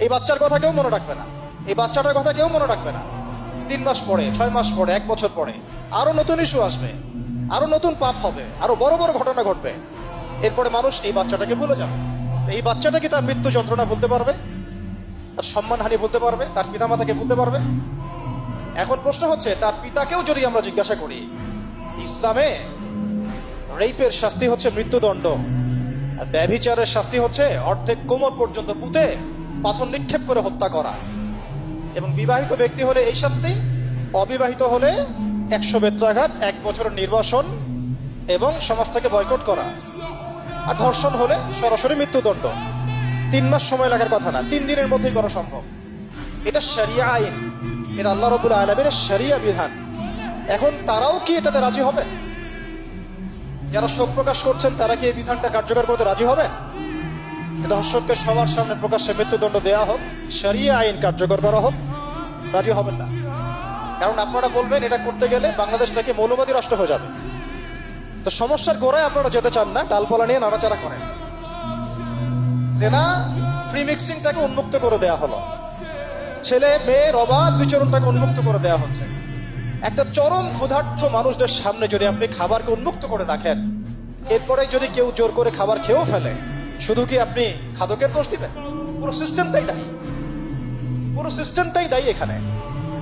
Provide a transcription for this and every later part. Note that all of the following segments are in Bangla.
এই বাচ্চার কথা কেউ মনে রাখবে না, এই বাচ্চাটার কথা কেউ মনে রাখবে না। 3 মাস পরে, 6 মাস পরে, 1 বছর পরে আরো নতুন ইস্যু আসবে, আরো নতুন পাপ হবে, আরো বড় বড় ঘটনা ঘটবে। এরপরে মানুষ এই বাচ্চাটাকে ভুলে যাবে। এই বাচ্চাটা কি তার মৃত্যু যন্ত্রণা ভুলতে পারবে? তার সম্মানহানি ভুলতে পারবে? তার পিতামাতাকে ভুলতে পারবে? এখন প্রশ্ন হচ্ছে, তার পিতাকেও যদি আমরা জিজ্ঞাসা করি, ইসলামে রেপের শাস্তি হচ্ছে মৃত্যুদণ্ড, আর ব্যভিচারের শাস্তি হচ্ছে অর্ধেক কোমর পর্যন্ত পুঁতে পাথর নিক্ষেপ করে হত্যা করা। এবং বিবাহিত ব্যক্তি হলে এই শাস্তি, অবিবাহিত হলে 100 বেত্রাঘাত, 1 বছরের নির্বাসন এবং সমাজ থেকে বয়কট করা। আর ধর্ষণ হলে সরাসরি মৃত্যুদণ্ড। 3 মাস সময় লাগার কথা না, 3 দিনের মধ্যেই করা সম্ভব। এটা শরিয়া আইন, এটা আল্লাহ রাব্বুল আলামিনের শরিয়া বিধান। এখন তারাও কি এটাতে রাজি হবে? যারা শোক প্রকাশ করছেন তারা কি এই বিধানটা কার্যকর করতে রাজি হবেন? ধর্ষককে সবার সামনে প্রকাশ্যে মৃত্যুদণ্ড দেওয়া হোক, শরিয়া আইন কার্যকর করা হোক, রাজি হবেন না। কারণ আপনারা বলবেন এটা করতে গেলে বাংলাদেশ থেকে মৌলবাদী রাষ্ট্র হয়ে যাবে। তো সমস্যার গোড়ায় আপনারা যেতে চান না, ডালপালা নিয়ে নাড়াচাড়া করেন। জেনা ফ্রি মিক্সিংটাকে উন্মুক্ত করে দেওয়া হলো, ছেলে মেয়ের অবাধ বিচরণটাকে উন্মুক্ত করে দেওয়া হচ্ছে। একটা চরম ক্ষুধার্ত মানুষদের সামনে যদি আপনি খাবারকে উন্মুক্ত করে রাখেন, এরপরে যদি কেউ জোর করে খাবার খেয়েও ফেলে, শুধু কি আপনি খাদকের দোষ দিবেন? পুরো সিস্টেমটাই দায়ী, পুরো সিস্টেমটাই দায়ী এখানে।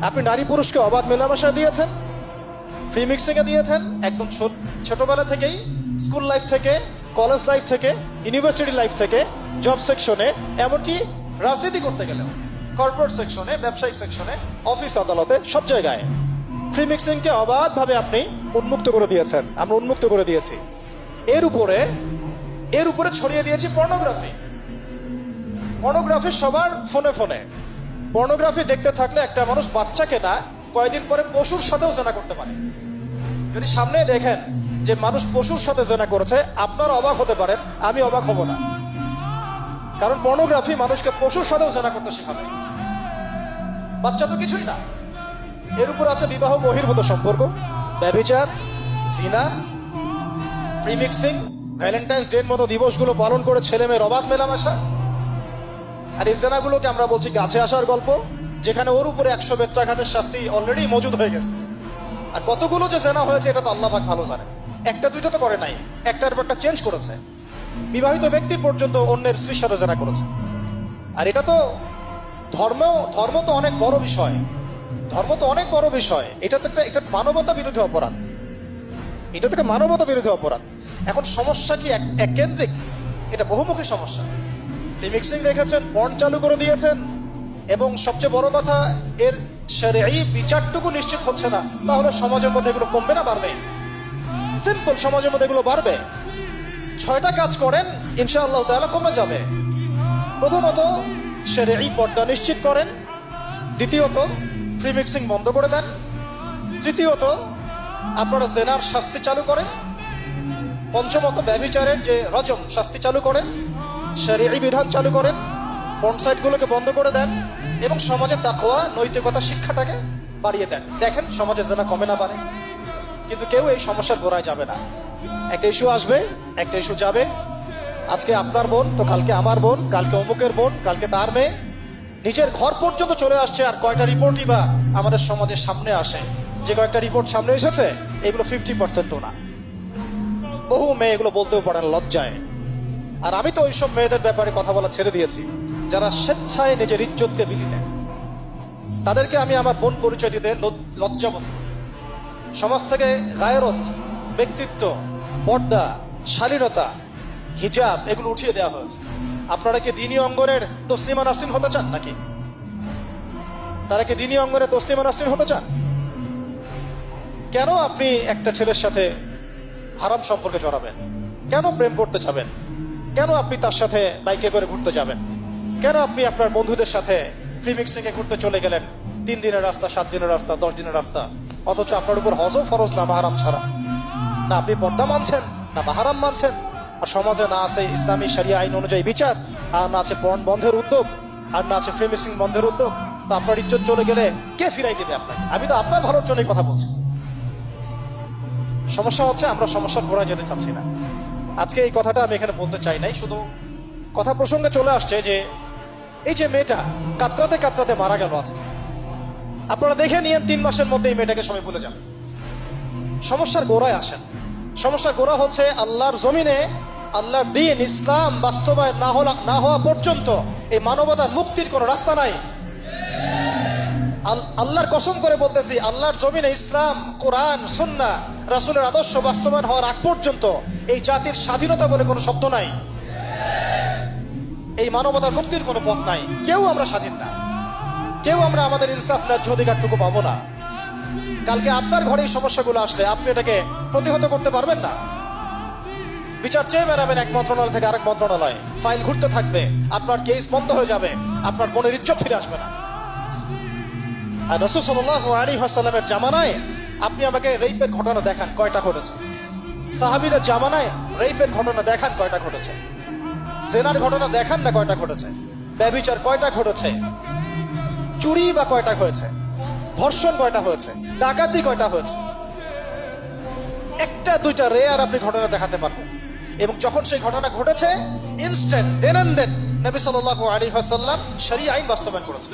আপনি নারী পুরুষকে অবাধ মেলামেশা দিয়েছেন, ফ্রি মিক্সিং এ দিয়েছেন, একদম ছোটবেলা থেকেই, স্কুল লাইফ থেকে, কলেজ লাইফ থেকে, ইউনিভার্সিটি লাইফ থেকে, জব সেকশনে, এমনকি রাজনীতি করতে গেলেও, কর্পোরেট সেকশনে, ব্যবসায়িক সেকশনে, অফিস আদালতে, সব জায়গায় ফ্রি মিক্সিং কে অবাধ ভাবে আপনি উন্মুক্ত করে দিয়েছেন, আমরা উন্মুক্ত করে দিয়েছি। এর উপরে ছড়িয়ে দিয়েছি পর্নোগ্রাফি। পর্নোগ্রাফি সবার ফোনে ফোনে। পর্নোগ্রাফি দেখতে থাকলে একটা মানুষ বাচ্চাকে না, কয়েকদিন পরে পশুর সাথেও জেনা করতে পারে। যদি সামনে দেখেন যে মানুষ পশুর সাথে জেনা করেছে, আপনারা অবাক হতে পারেন, আমি অবাক হব না। কারণ পর্নোগ্রাফি মানুষকে পশুর সাথেও জেনা করতে শেখাবে। বাচ্চা তো কিছুই না। এর উপর আছে বিবাহ বহির্ভূত সম্পর্ক, ব্যভিচার, জিনা, ফ্রি মিক্সিং, ভ্যালেন্টাইন্স ডে মতো দিবসগুলো পালন করে ছেলে মেয়ের অবাধ মেলামেশা। আর এই জেনাগুলোকে আমরা বলছি গাছে আসার গল্প, যেখানে ওর উপরে 100 বেত্রাঘাতের শাস্তি অলরেডি মজুদ হয়ে গেছে। আর কতগুলো যে জেনা হয়েছে এটা তো আল্লাহ পাক ভালো জানে। একটা দুইটা তো করে নাই, একটার পর একটা চেঞ্জ করেছে। বিবাহিত ব্যক্তি পর্যন্ত অন্যের স্ত্রীর সাথে জেনা করেছে। আর এটা তো ধর্ম তো অনেক বড় বিষয়, ধর্ম তো অনেক বড় বিষয়। এটা তো একটা মানবতা বিরোধী অপরাধ, এটা তো একটা মানবতা বিরোধী অপরাধ। এখন সমস্যা কি এককেন্দ্রিক? এটা বহুমুখী সমস্যা। ফ্রি মিক্সিং রেখেছেন, পর্ন চালু করে দিয়েছেন, এবং সবচেয়ে বড় কথা, এর শরঈ বিচারটুকু নিশ্চিত হচ্ছে না। তাহলে সমাজের মধ্যে এগুলো কমবে না বাড়বে? সিম্পল, সমাজের মধ্যে এগুলো বাড়বে। 6টা কাজ করেন, ইনশাআল্লাহ তাআলা কমে যাবে। প্রথমত শরঈ পর্দা নিশ্চিত করেন, দ্বিতীয়ত ফ্রি মিক্সিং বন্ধ করে দেন, তৃতীয়ত আপনারা জেনার শাস্তি চালু করেন, পঞ্চমত ব্যভিচারের যে রজম শাস্তি চালু করেন, শরঈ বিধান চালু করেন, পর্ন সাইটগুলোকে বন্ধ করে দেন, এবং সমাজে তাকওয়া, নৈতিকতা শিক্ষাটাকে বাড়িয়ে দেন। দেখেন সমাজে জেনা কমে না বাড়ে। কিন্তু কেউ এই সমস্যার গোড়ায় যাবে না। একটা ইস্যু আসবে, একটা ইস্যু যাবে। আজকে আপনার বোন তো কালকে আমার বোন, কালকে অমুকের বোন, কালকে তার মেয়ে, নিজের ঘর পর্যন্ত চলে আসছে। আর কয়টা রিপোর্টই বা আমাদের সমাজের সামনে আসে? যে কয়েকটা রিপোর্ট সামনে এসেছে, এগুলো 50%ও না। বহু মেয়ে এগুলো বলতেও পারেন লজ্জায়। আর আমি তো ওইসব মেয়েদের ব্যাপারে কথা বলা ছেড়ে দিয়েছি, যারা স্বেচ্ছায় নিজের ইজ্জতকে বিলি দেন। তাদেরকে আমি আমার বোন পরিচয় দিতে লজ্জাবোধ করি। সমাজ থেকে গায়রত, ব্যক্তিত্ব, পর্দা, শালীনতা, হিজাব এগুলো উঠিয়ে দেওয়া হয়েছে। আপনারা কি দ্বীনি অঙ্গনের তসলিমা নাসরিন হতে চান নাকি? তারা কি দ্বীনি অঙ্গনের তসলিমা নাসরিন হতে চান? কেন আপনি একটা ছেলের সাথে হারাম সম্পর্কে জড়াবেন? কেন প্রেম করতে যাবেন? কেন আপনি তার সাথে বাইকে করে ঘুরতে যাবেন? কেন আপনি আপনার বন্ধুদের সাথে ফ্রি মিক্সিং এ ঘুরতে চলে গেলেন? 3 দিনের রাস্তা, 7 দিনের রাস্তা, 10 দিনের রাস্তা, অথচ আপনার উপর হজও ফরজ না মাহারাম ছাড়া। না আপনি পর্দা মানছেন, না মাহারাম মানছেন। আর সমাজে না আছে ইসলামী শরিয়া আইন অনুযায়ী বিচার, আর না আছে পর্ন বন্ধের উদ্যোগ, আর না আছে ফ্রি মিক্সিং বন্ধের উদ্যোগ। তো আপনার ইজ্জত চলে গেলে কে ফিরাই দেবে আপনাকে? আমি তো আপনার ভালোর জন্যই কথা বলছি। সমস্যা হচ্ছে আমরা সমস্যার গোড়ায় যেতে চাচ্ছি না। আজকে এই কথাটা আমি এখানে বলতে চাই নাই, শুধু কথা প্রসঙ্গে চলে আসছে যে এই যে মেয়েটা কাতরাতে কাতরাতে মারা গেল আজকে, আপনারা দেখে নিয়েন 3 মাসের মধ্যে এই মেয়েটাকে সবাই ভুলে যাবে। সমস্যার গোড়ায় আসেন। সমস্যার গোড়া হচ্ছে আল্লাহর জমিনে আল্লাহর দ্বীন ইসলাম বাস্তবায়ন না হওয়া পর্যন্ত এই মানবতার মুক্তির কোনো রাস্তা নাই। আল্লাহর কসম করে বলতেছি, আল্লাহর জমিনে ইসলাম, কোরআন, সুন্নাহ, রাসূলের আদর্শ বাস্তবায়ন হওয়ার আগ পর্যন্ত এই জাতির স্বাধীনতা বলে কোনো শব্দ নাই। এই মানবতার মুক্তির কোনো পথ নাই। কেউ আমরা স্বাধীন না, কেউ আমরা আমাদের ইনসাফ ন্যায্য অধিকারটুকু পাবো না। কালকে আপনার ঘরে এই সমস্যাগুলো আসলে আপনি এটাকে প্রতিহত করতে পারবেন না। বিচার চেয়ে বেড়াবেন এক মন্ত্রণালয় থেকে আরেক মন্ত্রণালয়, ফাইল ঘুরতে থাকবে, আপনার কেস বন্ধ হয়ে যাবে, আপনার বোনের ইজ্জত ফিরে আসবে না। আর রাসূল সাল্লাল্লাহু আলাইহি ওয়াসাল্লামের জামানায় আপনি আমাকে রেপের ঘটনা দেখান কয়টা ঘটেছে? সাহাবীদের জামানায় রেপের ঘটনা দেখান কয়টা ঘটেছে? জেনার ঘটনা দেখান না কয়টা ঘটেছে? ব্যভিচার কয়টা ঘটেছে? চুরি বা কয়টা হয়েছে? ধর্ষণ কয়টা হয়েছে? ডাকাতি কয়টা হয়েছে? একটা দুইটা রেয়ার আপনি ঘটনা দেখাতে পারবেন। এবং যখন সেই ঘটনা ঘটেছে ইনস্ট্যান্ট দেন এন্ড দেন নবী সাল্লাল্লাহু আলাইহি ওয়াসাল্লাম শরীয়ত আইন বাস্তবায়ন করেছেন।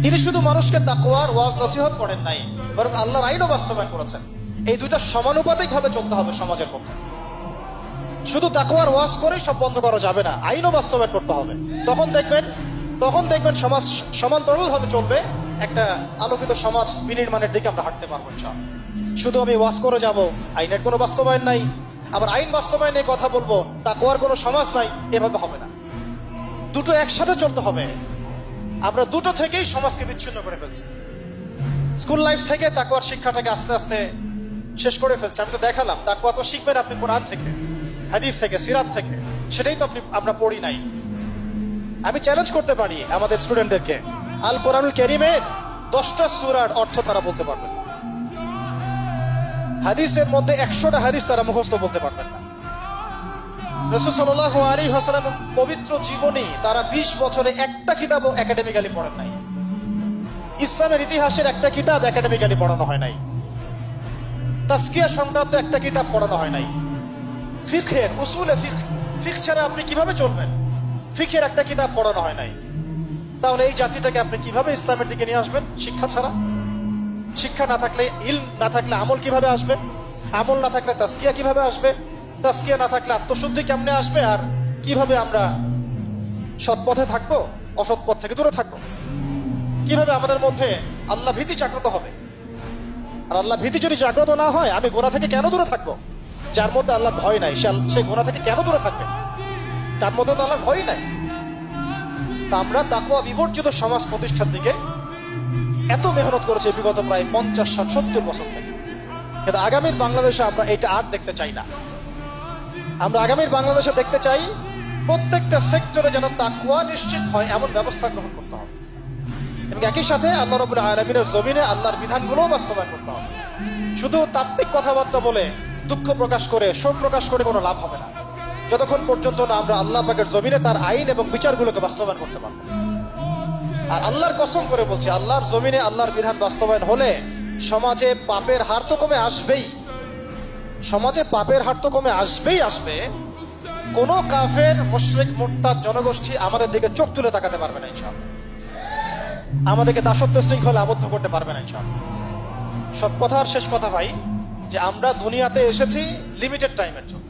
তিনি শুধু মানুষকে তাকওয়ার ওয়াজ নসিহত করেন নাই, বরং আল্লাহর আইনও বাস্তবায়ন করেছেন। এই দুইটা সমানুপাতিক ভাবে চলতে হবে সমাজের পক্ষে। শুধু তাকওয়ার ওয়াজ করেই সব বন্ধ করা যাবে না, আইনও বাস্তবায়ন করতে হবে। তখন দেখবেন সমাজ সমান্তরাল ভাবে চলবে। একটা আলোকিত সমাজ বিনির্মাণের দিকে আমরা হাঁটতে পারবো ইনশাআল্লাহ। শুধু আমি ওয়াজ করে যাব, আইনের কোনো বাস্তবায়ন নাই, আবার আইন বাস্তবায়নে কথা বলবো, তাকওয়ার কোনো সমাজ নাই, এভাবে হবে না। দুটো একসাথে চলতে হবে। আমরা দুটো থেকেই সমাজকে বিচ্ছিন্ন করে ফেলছি। স্কুল লাইফ থেকে তাকওয়ার শিক্ষাটাকে আস্তে আস্তে শেষ করে ফেলছি। আমি তো দেখালাম তাকওয়া তো শিখবেন আপনি কোরআন থেকে, হাদিস থেকে, সিরাত থেকে, সেটাই তো আমরা পড়ি নাই। আমি চ্যালেঞ্জ করতে পারি আমাদের স্টুডেন্টদেরকে, আল কোরআনুল কারীমের 10টা সূরার অর্থ তারা বলতে পারবেন, হাদিসের মধ্যে 100টা হাদিস তারা মুখস্থ বলতে পারবেন না। রাসূল সাল্লাল্লাহু আলাইহি ওয়াসাল্লাম পবিত্র জীবনী তারা 20 বছরে একটা কিতাবও একাডেমিক্যালি পড়েন নাই। ইসলামের ইতিহাসের একটা কিতাব একাডেমিক্যালি পড়ানো হয় নাই। তাজকিয়া সংক্রান্ত একটা কিতাব পড়ানো হয় নাই। ফিকহের উসুলে ফিকহ ছাড়া আপনি কিভাবে চলবেন? ফিকহের একটা কিতাব পড়ানো হয় নাই। তাহলে এই জাতিটাকে আপনি কিভাবে ইসলামের দিকে নিয়ে আসবেন? শিক্ষা ছাড়া। শিক্ষা না থাকলে, ইলম না থাকলে আমল কিভাবে আসবে? আমল না থাকলে তাজকিয়া কিভাবে আসবে? তাজকিয়া না থাকলে আত্মশুদ্ধি কেমনে আসবে? আর কিভাবে আমরা সৎ পথে থাকবো, অসৎ পথ থেকে দূরে থাকবো? কিভাবে আমাদের মধ্যে আল্লাহ ভীতি জাগ্রত হবে? আর আল্লাহ ভীতি যদি জাগ্রত না হয়, আমি গুনাহ থেকে কেন দূরে থাকবো? যার মধ্যে আল্লাহর ভয় নাই সে গুনাহ থেকে কেন দূরে থাকবে? তার মধ্যে তো আল্লাহর ভয় নাই। তা আমরা তাকওয়া বিবর্জিত সমাজ প্রতিষ্ঠার দিকে এত মেহনত করেছে বিগত প্রায় 50, 60, 70 বছর থেকে। কিন্তু আগামীর বাংলাদেশে আমরা এটা আর দেখতে চাই না। আমরা আগামীর বাংলাদেশে দেখতে চাই প্রত্যেকটা সেক্টরে যেন তাকওয়া নিশ্চিত হয় এমন ব্যবস্থা গ্রহণ করতে হবে, এবং একই সাথে আল্লাহ রাব্বুল আলামিনের জমিনে আল্লাহর বিধানগুলোও বাস্তবায়ন করতে হবে। শুধু তাত্ত্বিক কথাবার্তা বলে, দুঃখ প্রকাশ করে, শোক প্রকাশ করে কোনো লাভ হবে না, যতক্ষণ পর্যন্ত না আমরা আল্লাহ পাকের জমিনে তার আইন এবং বিচারগুলোকে বাস্তবায়ন করতে পারবো। আর আল্লাহর কসম করে বলছি, আল্লাহর জমিনে আল্লাহর বিধান বাস্তবায়ন হলে সমাজে পাপের হার তো কমে আসবেই। সমাজে পাপের হার তো কমে আসবে। কোন কাফের, মুশরিক, মুরতাদ জনগোষ্ঠী আমাদের দিকে চোখ তুলে তাকাতে পারবে না ইনশাআল্লাহ। আমাদেরকে দাসত্ব শৃঙ্খলে আবদ্ধ করতে পারবে না ইনশাআল্লাহ। সব কথার শেষ কথা ভাই, যে আমরা দুনিয়াতে এসেছি লিমিটেড টাইমের জন্য।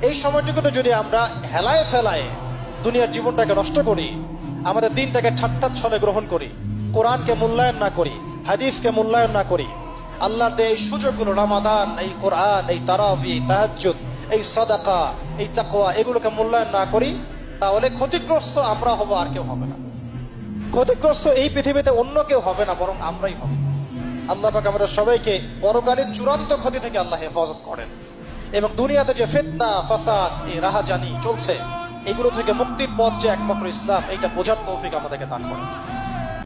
এই সময়টুকুতে যদি আমরা হেলায় ফেলায় দুনিয়ার জীবনটাকে নষ্ট করি, আমাদের দিনটাকে ঠাট্টা ছলে গ্রহণ করি, কোরআনকে মূল্যায়ন না করি, হাদিসকে মূল্যায়ন না করি, আল্লাহর দেয় এই সুযোগগুলো, রমাদান, এই কোরআন, এই তারাবি, এই তাহাজ্জুদ, এই সাদাকা, এই তাকওয়া, এগুলোকে মূল্যায়ন না করি, তাহলে ক্ষতিগ্রস্ত আমরা হব, আর কেউ হবে না। ক্ষতিগ্রস্ত এই পৃথিবীতে অন্য কেউ হবে না, বরং আমরাই হব। আল্লাহ পাক আমাদের সবাইকে পরকালীন চূড়ান্ত ক্ষতি থেকে আল্লাহ হেফাজত করেন, এবং দুনিয়াতে যে ফিতনা, ফাসাদ, এই রাহাজানি চলছে, এগুলো থেকে মুক্তির পথ যে একমাত্র ইসলাম, এইটা বোঝার তৌফিক আমাদেরকে দান করেন।